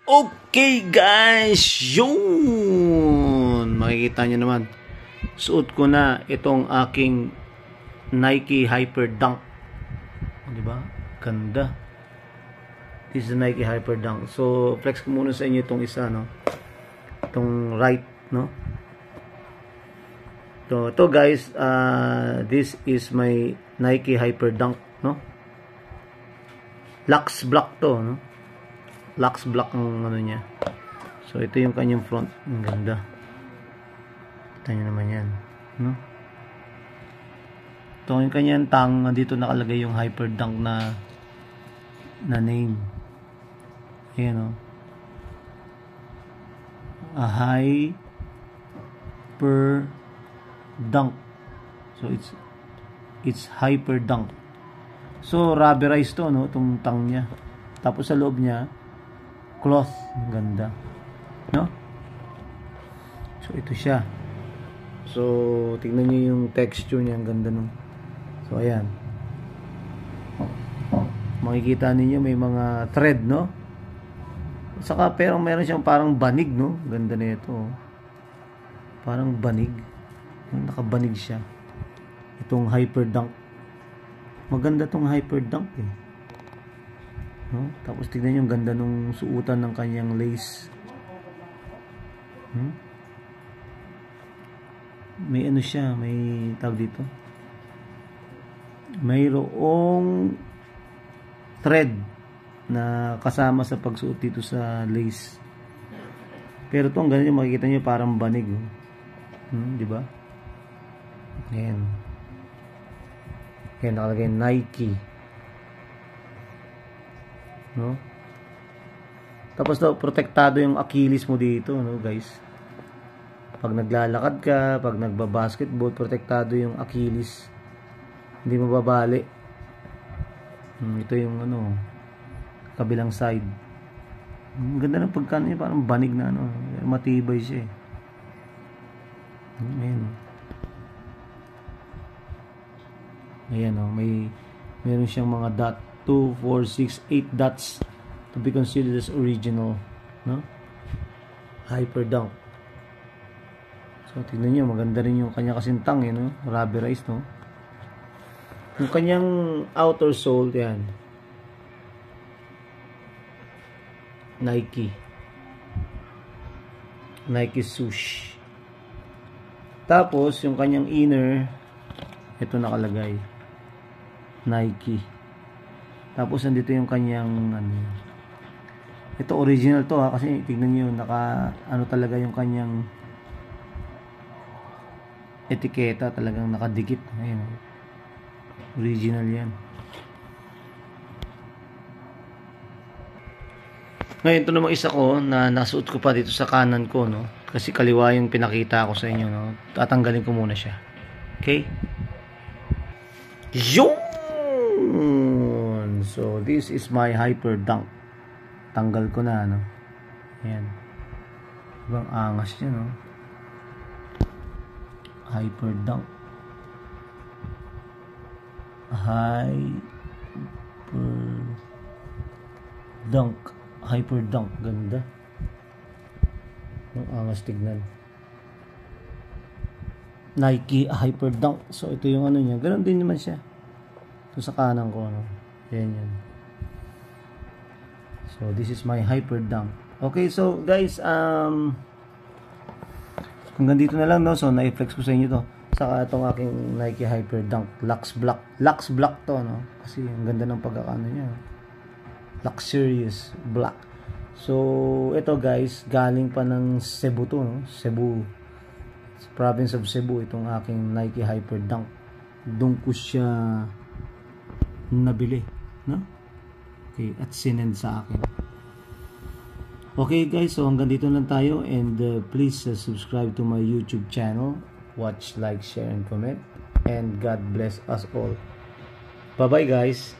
Okay guys, yun! Makikita nyo naman, suot ko na itong aking Nike Hyper Dunk. Diba? Ganda. This is Nike Hyper Dunk. So, flex ko muna sa inyo itong isa, no? Itong right, no? So, ito guys, this is my Nike Hyper Dunk, no? Lux Black to, no? Lux Black ang ano niya. So, ito yung kanyang front. Ang ganda. Kita nyo naman yan, no? Ito yung kanyang tang. Dito nakalagay yung Hyper Dunk na name. Ayan, no? A Hyper Dunk. So, it's Hyper Dunk. So, rubberized to, no? Itong tang niya. Tapos sa loob niya, cloth. Ang ganda. No? So, ito siya. So, tignan niyo yung texture niya. Ang ganda nun. So, ayan. Makikita niyo may mga thread, no? Saka, pero meron siyang parang banig, no? Ganda na ito. Oh. Parang banig. Nakabanig siya. Itong Hyper Dunk. Maganda tong Hyper Dunk, eh. No? Tapos tignan yung ganda nung suutan ng kanyang lace. May ano siya, may tawag dito. Mayroong thread na kasama sa pagsuot dito sa lace. Pero itong ganun yung makikita nyo parang banig. Di ba? Ayan. Ayan, nakalagay Nike. No? Tapos daw protektado yung Achilles mo dito, no, guys. Pag naglalakad ka, pag nagba-basketball, protektado yung Achilles. Hindi mababali. Ito yung ano, kabilang side. Ang ganda ng pagkano niya, parang banig na ano, matibay siya, eh. Ayan. Ayan, oh, meron siyang mga dot. 2, 4, 6, 8 dots to be considered as original, no? Hyper Dunk. So, tignan nyo, maganda rin yung kanya kasintang, no? Rubberized, no? Yung kanyang outer sole, yan. Nike swoosh. Tapos, yung kanyang inner, ito nakalagay. Nike. Tapos nandito yung kanyang ano. Ito original to, ha, kasi tignan niyo naka ano talaga yung kanyang etiketa, talagang nakadikit. Ayun. Original 'yan. Ngayon ito namang isa ko na nasuot ko pa dito sa kanan ko, no. Kasi kaliwa yung pinakita ko sa inyo, no. Tatanggalin ko muna siya. Okay? Yung so, this is my Hyper Dunk. Tanggal ko na, no? Ayan. Ibang angas niya, no? Hyper Dunk. Hyper Dunk. Ganda. Ang angas tignan. Nike Hyper Dunk. So, ito yung ano niya. Ganon din naman siya. Ito sa kanan ko, no? Yan. So, this is my Hyper Dunk. Okay, so guys, hanggang dito na lang, no? So, na-flex ko sa inyo to. Saka itong aking Nike Hyper Dunk Lux Black. Lux Black to, no? Kasi ang ganda ng pagkakano niya. Luxurious Black. So, ito guys, galing pa ng Cebu to, no? Cebu. Province of Cebu, itong aking Nike Hyper Dunk. Doon ko siya nabili, no? Okay, at sinend sa akin. Okay guys, so hanggang dito lang tayo, and please subscribe to my YouTube channel. Watch, like, share, and comment, and God bless us all. Bye bye guys.